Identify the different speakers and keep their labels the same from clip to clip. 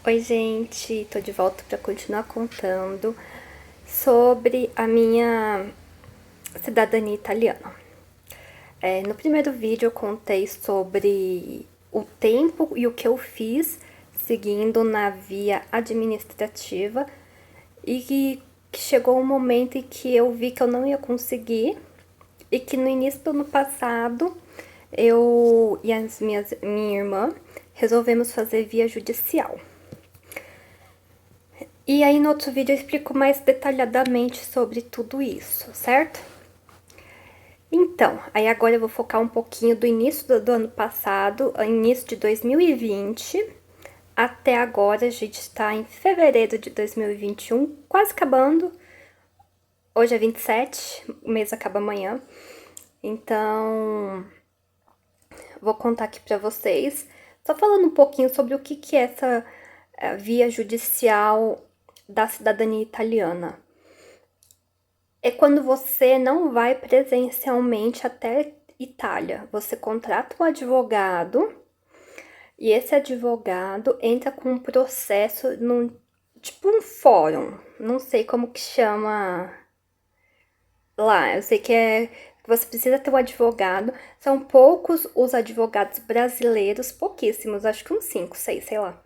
Speaker 1: Oi, gente, tô de volta para continuar contando sobre a minha cidadania italiana. No primeiro vídeo eu contei sobre o tempo e o que eu fiz seguindo na via administrativa e que chegou um momento em que eu vi que eu não ia conseguir e que no início do ano passado eu e minha irmã resolvemos fazer via judicial. E aí no outro vídeo eu explico mais detalhadamente sobre tudo isso, certo? Então, aí agora eu vou focar um pouquinho do início do ano passado, início de 2020, até agora. A gente está em fevereiro de 2021, quase acabando. Hoje é 27, o mês acaba amanhã. Então, vou contar aqui pra vocês, só falando um pouquinho sobre o que é essa via judicial da cidadania italiana. É quando você não vai presencialmente até Itália. Você contrata um advogado e esse advogado entra com um processo num tipo um fórum. Não sei como que chama lá. Eu sei que você precisa ter um advogado. São poucos os advogados brasileiros, pouquíssimos, acho que uns 5, 6, sei lá,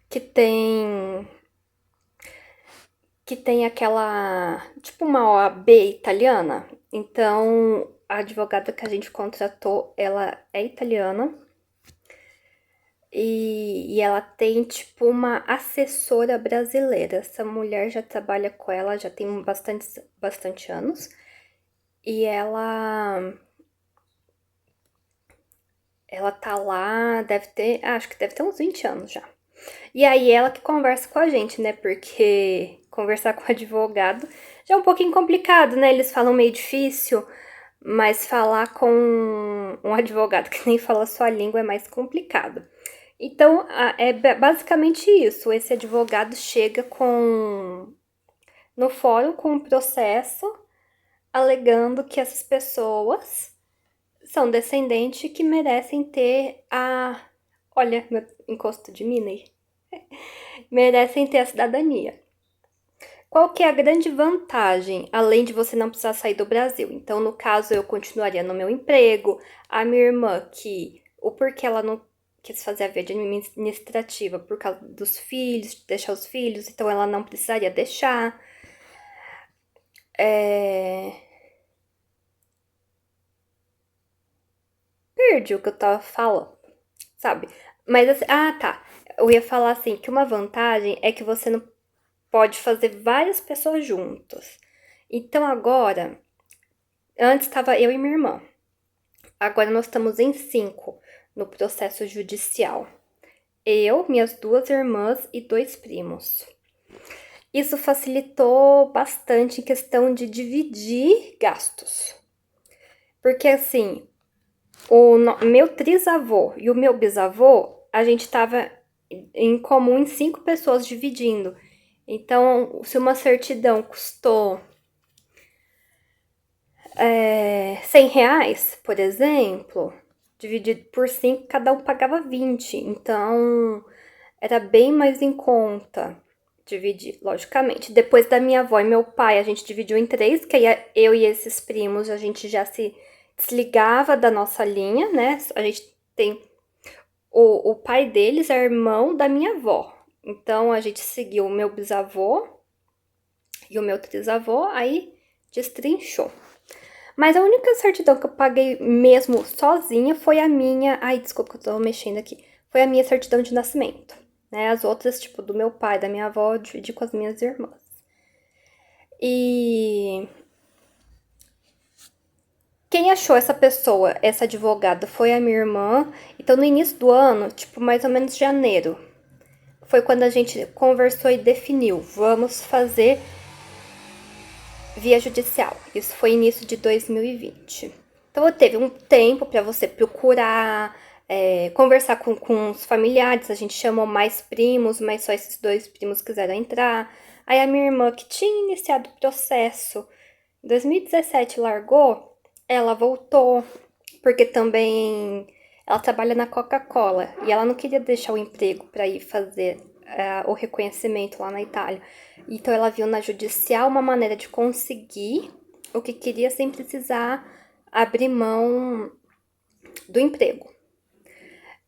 Speaker 1: que tem aquela, tipo uma OAB italiana. Então, a advogada que a gente contratou, ela é italiana. E ela tem, tipo, uma assessora brasileira. Essa mulher já trabalha com ela, já tem bastante anos. E ela tá lá, acho que deve ter uns 20 anos já. E aí ela que conversa com a gente, né? Porque conversar com o advogado já é um pouquinho complicado, né? Eles falam meio difícil, mas falar com um advogado que nem fala a sua língua é mais complicado. Então, é basicamente isso. Esse advogado chega no fórum com um processo alegando que essas pessoas são descendentes que merecem ter a... Olha, meu encosto de mina aí. Merecem ter a cidadania. Qual que é a grande vantagem, além de você não precisar sair do Brasil? Então, no caso, eu continuaria no meu emprego, a minha irmã, o porquê ela não quis fazer a via administrativa por causa dos filhos, de deixar os filhos, então ela não precisaria deixar. Perdi o que eu tava falando, sabe? Mas assim, tá. Eu ia falar assim, que uma vantagem é que você não pode fazer várias pessoas juntas. Então agora, antes estava eu e minha irmã. Agora nós estamos em 5 no processo judicial. Eu, minhas 2 irmãs e 2 primos. Isso facilitou bastante em questão de dividir gastos. Porque assim, meu trisavô e o meu bisavô, a gente tava em comum em 5 pessoas dividindo. Então, se uma certidão custou R$ 100, por exemplo, dividido por 5, cada um pagava 20. Então, era bem mais em conta dividir, logicamente. Depois da minha avó e meu pai, a gente dividiu em 3, que aí eu e esses primos, a gente já se desligava da nossa linha, né? A gente tem... O pai deles é irmão da minha avó. Então, a gente seguiu o meu bisavô e o meu trisavô, aí destrinchou. Mas a única certidão que eu paguei mesmo sozinha foi a minha... Ai, desculpa que eu tô mexendo aqui. Foi a minha certidão de nascimento, né? As outras, tipo, do meu pai, da minha avó, eu dividi com as minhas irmãs. E quem achou essa pessoa, essa advogada, foi a minha irmã. Então, no início do ano, tipo, mais ou menos janeiro, foi quando a gente conversou e definiu. Vamos fazer via judicial. Isso foi início de 2020. Então, teve um tempo para você procurar, conversar com os familiares. A gente chamou mais primos, mas só esses 2 primos quiseram entrar. Aí a minha irmã, que tinha iniciado o processo, em 2017 largou, ela voltou, porque também ela trabalha na Coca-Cola e ela não queria deixar o emprego para ir fazer o reconhecimento lá na Itália. Então ela viu na judicial uma maneira de conseguir o que queria sem precisar abrir mão do emprego.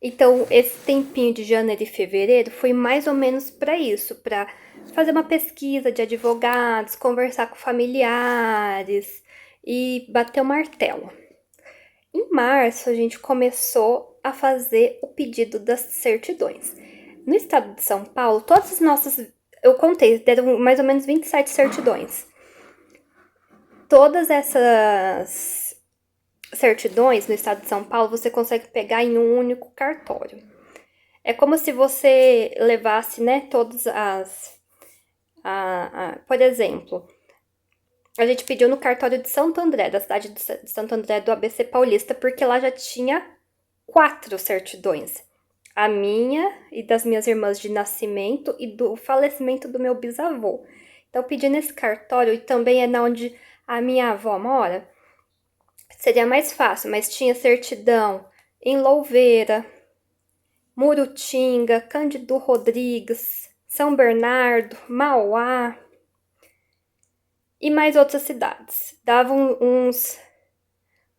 Speaker 1: Então esse tempinho de janeiro e fevereiro foi mais ou menos para isso, para fazer uma pesquisa de advogados, conversar com familiares e bater o martelo. Em março, a gente começou a fazer o pedido das certidões. No estado de São Paulo, todas as nossas, eu contei, deram mais ou menos 27 certidões. Todas essas certidões no estado de São Paulo, você consegue pegar em um único cartório. É como se você levasse, né, todas as... por exemplo, a gente pediu no cartório de Santo André, da cidade de Santo André do ABC Paulista, porque lá já tinha 4 certidões. A minha e das minhas irmãs de nascimento e do falecimento do meu bisavô. Então, eu pedi nesse cartório, e também é na onde a minha avó mora, seria mais fácil, mas tinha certidão em Louveira, Murutinga, Cândido Rodrigues, São Bernardo, Mauá e mais outras cidades. Davam uns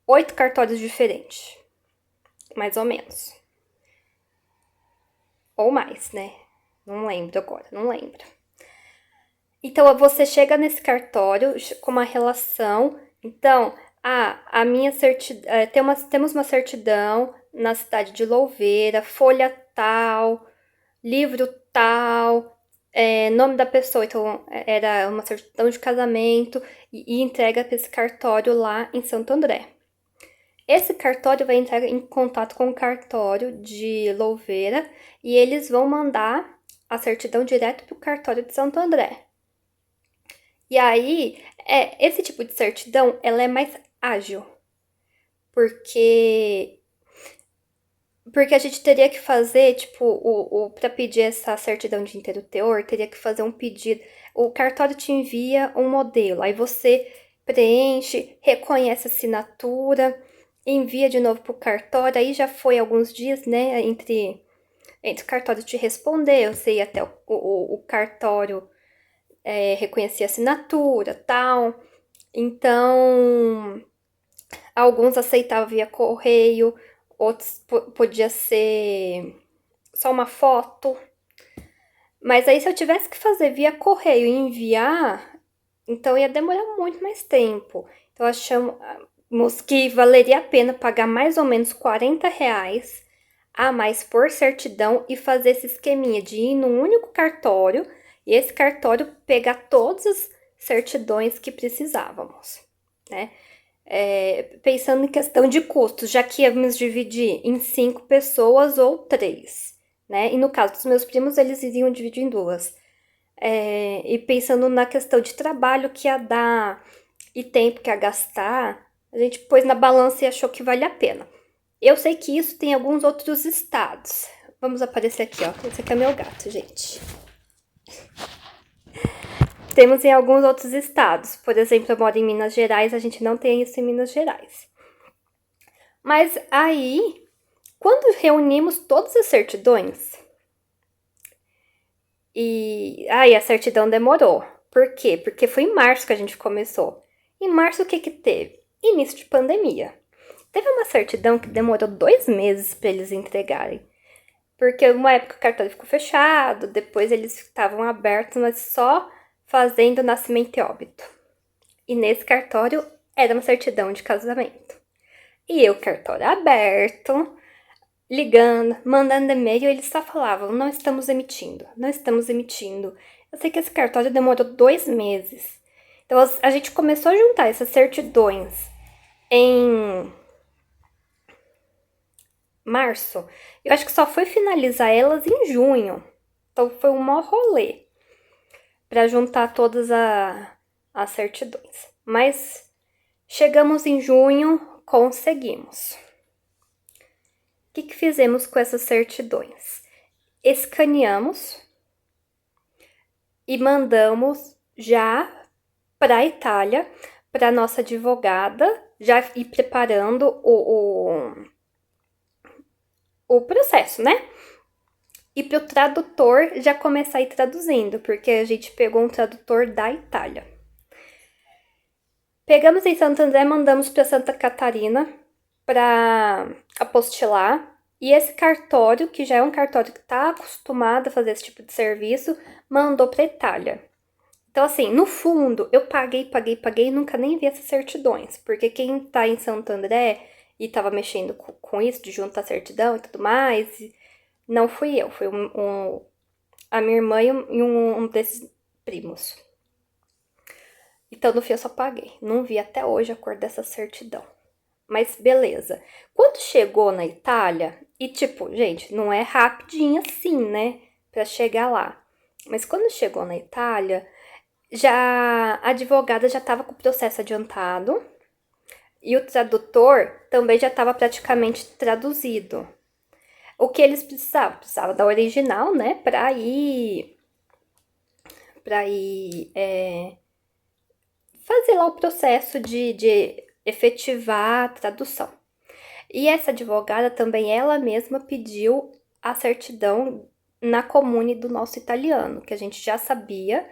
Speaker 1: 8 cartórios diferentes, mais ou menos. Ou mais, né? Não lembro agora, não lembro. Então, você chega nesse cartório com uma relação. Então, a minha certidão, temos uma certidão na cidade de Louveira, folha tal, livro tal, nome da pessoa. Então, era uma certidão de casamento e entrega para esse cartório lá em Santo André. Esse cartório vai entrar em contato com o cartório de Louveira e eles vão mandar a certidão direto para o cartório de Santo André. E aí, esse tipo de certidão, ela é mais ágil, porque a gente teria que fazer, tipo, para pedir essa certidão de inteiro teor, teria que fazer um pedido. O cartório te envia um modelo, aí você preenche, reconhece a assinatura, envia de novo pro cartório, aí já foi alguns dias, né, entre o cartório te responder, você ia até o cartório reconhecer a assinatura, tal. Então, alguns aceitavam via correio, outros podia ser só uma foto. Mas aí se eu tivesse que fazer via correio e enviar, então ia demorar muito mais tempo. Então achamos que valeria a pena pagar mais ou menos R$ 40 a mais por certidão e fazer esse esqueminha de ir num único cartório e esse cartório pegar todas as certidões que precisávamos, né? Pensando em questão de custos, já que íamos dividir em 5 pessoas ou 3, né? E no caso dos meus primos, eles iriam dividir em 2. E pensando na questão de trabalho que ia dar e tempo que ia gastar, a gente pôs na balança e achou que vale a pena. Eu sei que isso tem alguns outros estados. Vamos aparecer aqui, ó. Esse aqui é meu gato, gente. Temos em alguns outros estados. Por exemplo, eu moro em Minas Gerais, a gente não tem isso em Minas Gerais. Mas aí, quando reunimos todas as certidões, a certidão demorou. Por quê? Porque foi em março que a gente começou. Em março, o que teve? Início de pandemia. Teve uma certidão que demorou 2 meses para eles entregarem. Porque uma época o cartório ficou fechado, depois eles estavam abertos, mas só fazendo nascimento e óbito. E nesse cartório era uma certidão de casamento. E eu, cartório aberto, ligando, mandando e-mail, eles só falavam, não estamos emitindo, não estamos emitindo. Eu sei que esse cartório demorou 2 meses. Então a gente começou a juntar essas certidões em março. Eu acho que só foi finalizar elas em junho. Então foi um maior rolê para juntar todas as certidões. Mas chegamos em junho, conseguimos. O que fizemos com essas certidões? Escaneamos e mandamos já para a Itália, para nossa advogada, já ir preparando o processo, né? e para o tradutor já começar a ir traduzindo, porque a gente pegou um tradutor da Itália. Pegamos em Santo André, mandamos para Santa Catarina para apostilar. E esse cartório, que já é um cartório que está acostumado a fazer esse tipo de serviço, mandou para Itália. Então, assim, no fundo, eu paguei e nunca nem vi essas certidões. Porque quem tá em Santo André e tava mexendo com isso, de juntar certidão e tudo mais, não fui eu. Foi a minha irmã e um desses primos. Então, no fim, eu só paguei. Não vi até hoje a cor dessa certidão. Mas beleza. Quando chegou na Itália, e tipo, gente, não é rapidinho assim, né? Pra chegar lá. Mas quando chegou na Itália, já a advogada já estava com o processo adiantado e o tradutor também já estava praticamente traduzido. O que eles precisavam? Precisava da original, né? Para ir fazer lá o processo de efetivar a tradução. E essa advogada também, ela mesma pediu a certidão na comune do nosso italiano, que a gente já sabia,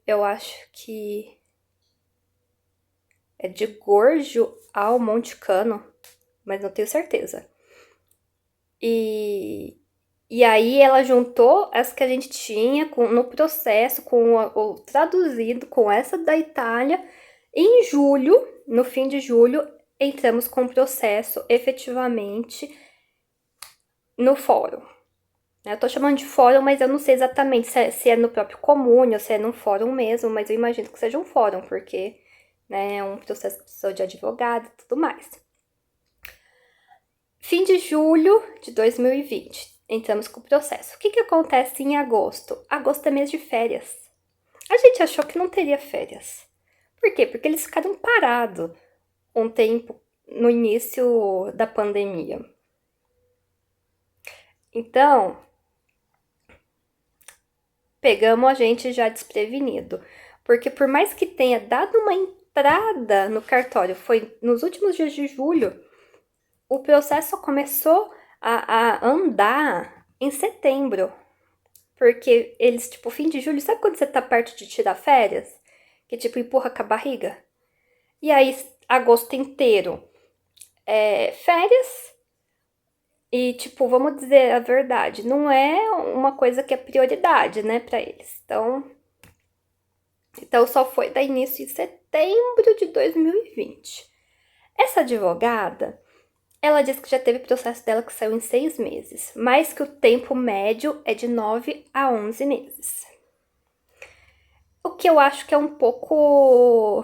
Speaker 1: eu acho que é de Gorgio ao Monte Cano, mas não tenho certeza. E aí ela juntou as que a gente tinha no processo, com o traduzido, com essa da Itália. E em julho, no fim de julho, entramos com o processo efetivamente no fórum. Eu tô chamando de fórum, mas eu não sei exatamente se é no próprio comune ou se é num fórum mesmo, mas eu imagino que seja um fórum, porque né, é um processo que precisa de advogado e tudo mais. Fim de julho de 2020, entramos com o processo. O que acontece em agosto? Agosto é mês de férias. A gente achou que não teria férias. Por quê? Porque eles ficaram parados um tempo no início da pandemia. Então, pegamos a gente já desprevenido. Porque por mais que tenha dado uma entrada no cartório, foi nos últimos dias de julho, o processo começou a andar em setembro. Porque eles, tipo, fim de julho, sabe quando você tá perto de tirar férias? Que, tipo, empurra com a barriga? E aí, agosto inteiro, férias. E, tipo, vamos dizer a verdade, não é uma coisa que é prioridade, né, pra eles. Então só foi dar início em setembro de 2020. Essa advogada, ela disse que já teve processo dela que saiu em 6 meses, mas que o tempo médio é de 9 a 11 meses. O que eu acho que é um pouco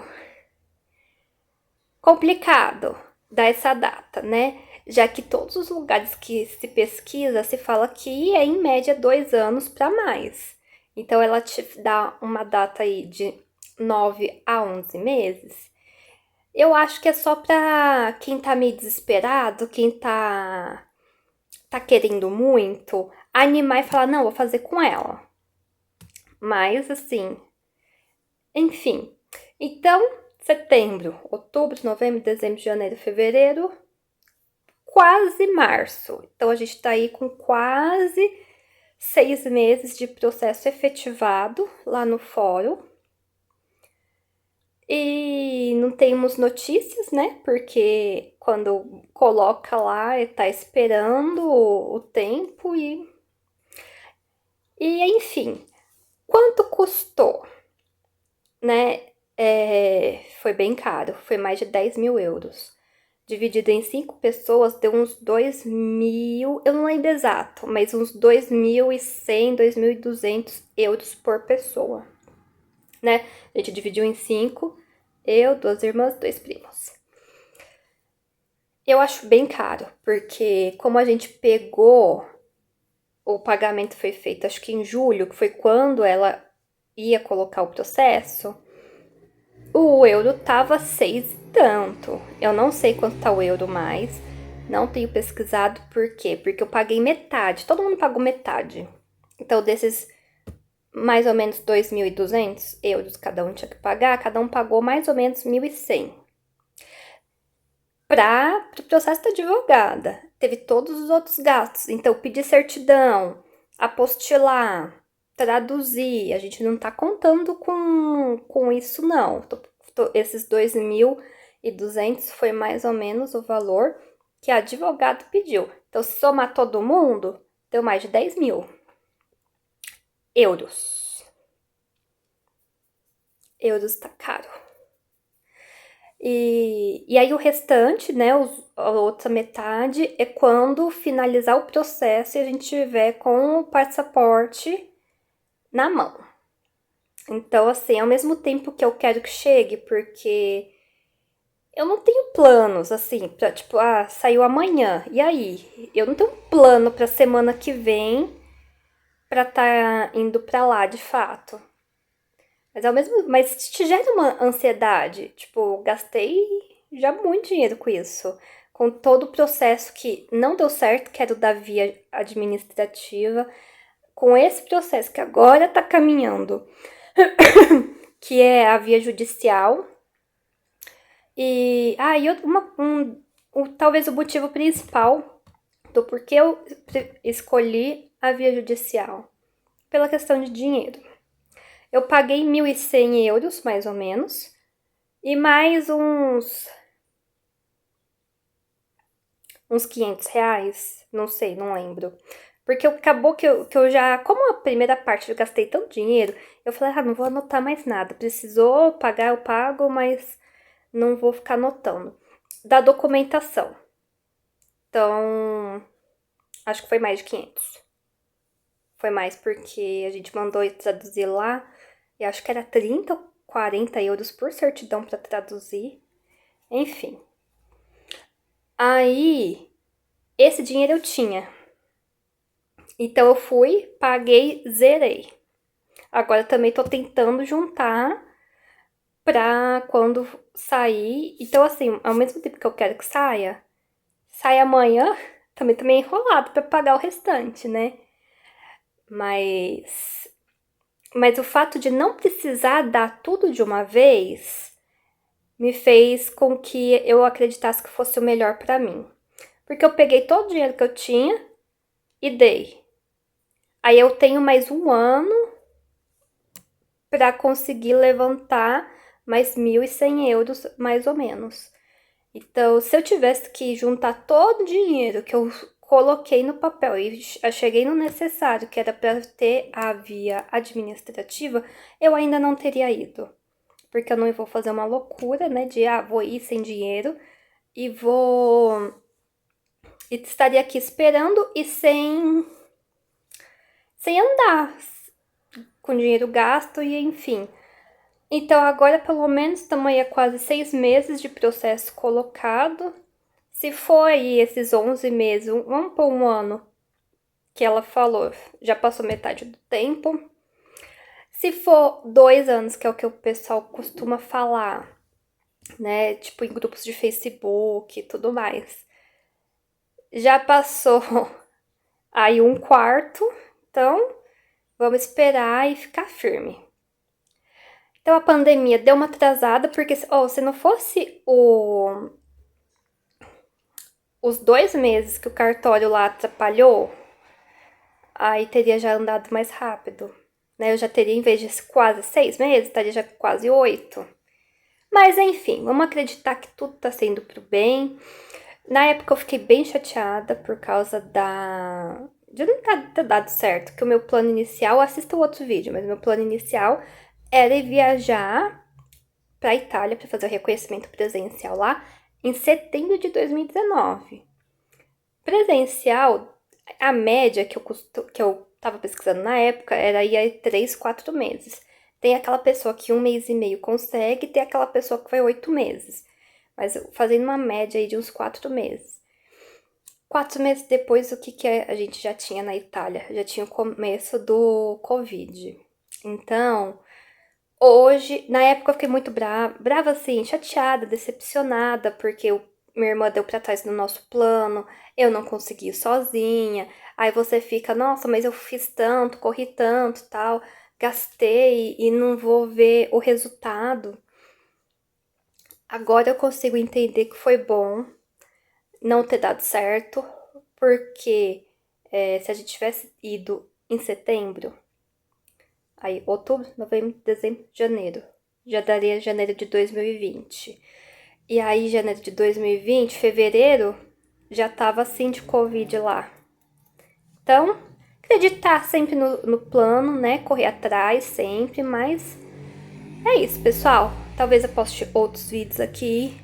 Speaker 1: complicado dar essa data, né? Já que todos os lugares que se pesquisa, se fala que é em média 2 anos para mais. Então ela te dá uma data aí de 9 a 11 meses. Eu acho que é só para quem tá meio desesperado, quem tá querendo muito, animar e falar, não, vou fazer com ela. Mas assim, enfim. Então, setembro, outubro, novembro, dezembro, janeiro, fevereiro, quase março. Então a gente tá aí com quase 6 meses de processo efetivado lá no fórum. E não temos notícias, né? Porque quando coloca lá, tá esperando o tempo e enfim. Quanto custou? Né? Foi bem caro, foi mais de 10 mil euros. Dividido em 5 pessoas, deu uns 2 mil, eu não lembro exato, mas uns 2.100, 2.200 euros por pessoa, né? A gente dividiu em 5, eu, 2 irmãs, 2 primos. Eu acho bem caro, porque como a gente pegou, o pagamento foi feito acho que em julho, que foi quando ela ia colocar o processo, o euro tava 6 e tanto. Eu não sei quanto tá o euro mais. Não tenho pesquisado por quê? Porque eu paguei metade. Todo mundo pagou metade. Então, desses mais ou menos 2.200 euros cada um tinha que pagar, cada um pagou mais ou menos 1.100. para o processo da advogada. Teve todos os outros gastos. Então, pedir certidão, apostilar, traduzir. A gente não tá contando com isso, não. Esses 2.200 foi mais ou menos o valor que a advogada pediu. Então, se somar todo mundo, deu mais de 10 mil euros. Euros tá caro. E aí o restante, né, a outra metade, é quando finalizar o processo e a gente tiver com o passaporte na mão. Então, assim, ao mesmo tempo que eu quero que chegue, porque eu não tenho planos, assim, pra, tipo, saiu amanhã, e aí? Eu não tenho um plano pra semana que vem pra tá indo pra lá, de fato. Mas te gera uma ansiedade. Tipo, gastei já muito dinheiro com isso. Com todo o processo que não deu certo, que era o da via administrativa. Com esse processo que agora tá caminhando, que é a via judicial. E talvez o motivo principal do porquê eu escolhi a via judicial. Pela questão de dinheiro. Eu paguei 1.100 euros, mais ou menos, e mais uns 500 reais, não sei, não lembro. Porque acabou que eu já, como a primeira parte eu gastei tanto dinheiro, eu falei, não vou anotar mais nada. Precisou pagar, eu pago, mas não vou ficar anotando. Da documentação. Então, acho que foi mais de 500. Foi mais porque a gente mandou traduzir lá, e acho que era 30 ou 40 euros por certidão para traduzir. Enfim. Aí, esse dinheiro eu tinha. Então eu fui, paguei, zerei. Agora também tô tentando juntar pra quando sair. Então, assim, ao mesmo tempo que eu quero que saia amanhã, também tô meio enrolado pra pagar o restante, né? Mas o fato de não precisar dar tudo de uma vez me fez com que eu acreditasse que fosse o melhor pra mim. Porque eu peguei todo o dinheiro que eu tinha e dei. Aí eu tenho mais um ano para conseguir levantar mais 1.100 euros, mais ou menos. Então, se eu tivesse que juntar todo o dinheiro que eu coloquei no papel e cheguei no necessário, que era para ter a via administrativa, eu ainda não teria ido. Porque eu não vou fazer uma loucura, né, de vou ir sem dinheiro e e estaria aqui esperando e sem andar, com dinheiro gasto e enfim. Então, agora pelo menos estamos aí há quase 6 meses de processo colocado. Se for aí esses 11 meses, vamos por um ano, que ela falou, já passou metade do tempo. Se for 2 anos, que é o que o pessoal costuma falar, né? Tipo, em grupos de Facebook e tudo mais. Já passou aí um quarto, então vamos esperar e ficar firme. Então a pandemia deu uma atrasada, porque se não fosse os 2 meses que o cartório lá atrapalhou, aí teria já andado mais rápido. Né? Eu já teria, em vez de quase 6 meses, estaria já quase 8. Mas enfim, vamos acreditar que tudo tá sendo pro bem. Na época eu fiquei bem chateada por causa de não ter dado certo, que o meu plano inicial, assista o outro vídeo, mas o meu plano inicial era ir viajar pra Itália para fazer o reconhecimento presencial lá em setembro de 2019. Presencial, a média que eu tava pesquisando na época era ir aí 3, 4 meses. Tem aquela pessoa que 1 mês e meio consegue, tem aquela pessoa que vai 8 meses. Mas fazendo uma média aí de uns 4 meses. 4 meses depois, o que a gente já tinha na Itália? Já tinha o começo do Covid. Então, hoje, na época eu fiquei muito brava assim, chateada, decepcionada, porque minha irmã deu pra trás do nosso plano, eu não consegui ir sozinha. Aí você fica, nossa, mas eu fiz tanto, corri tanto, tal, gastei e não vou ver o resultado. Agora eu consigo entender que foi bom, não ter dado certo, porque se a gente tivesse ido em setembro, aí outubro, novembro, dezembro, janeiro, já daria janeiro de 2020. E aí, janeiro de 2020, fevereiro, já tava assim de Covid lá. Então, acreditar sempre no plano, né? Correr atrás sempre, mas é isso, pessoal. Talvez eu poste outros vídeos aqui.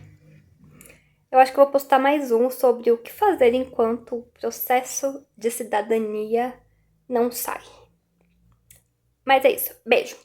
Speaker 1: Eu acho que eu vou postar mais um sobre o que fazer enquanto o processo de cidadania não sai. Mas é isso. Beijo!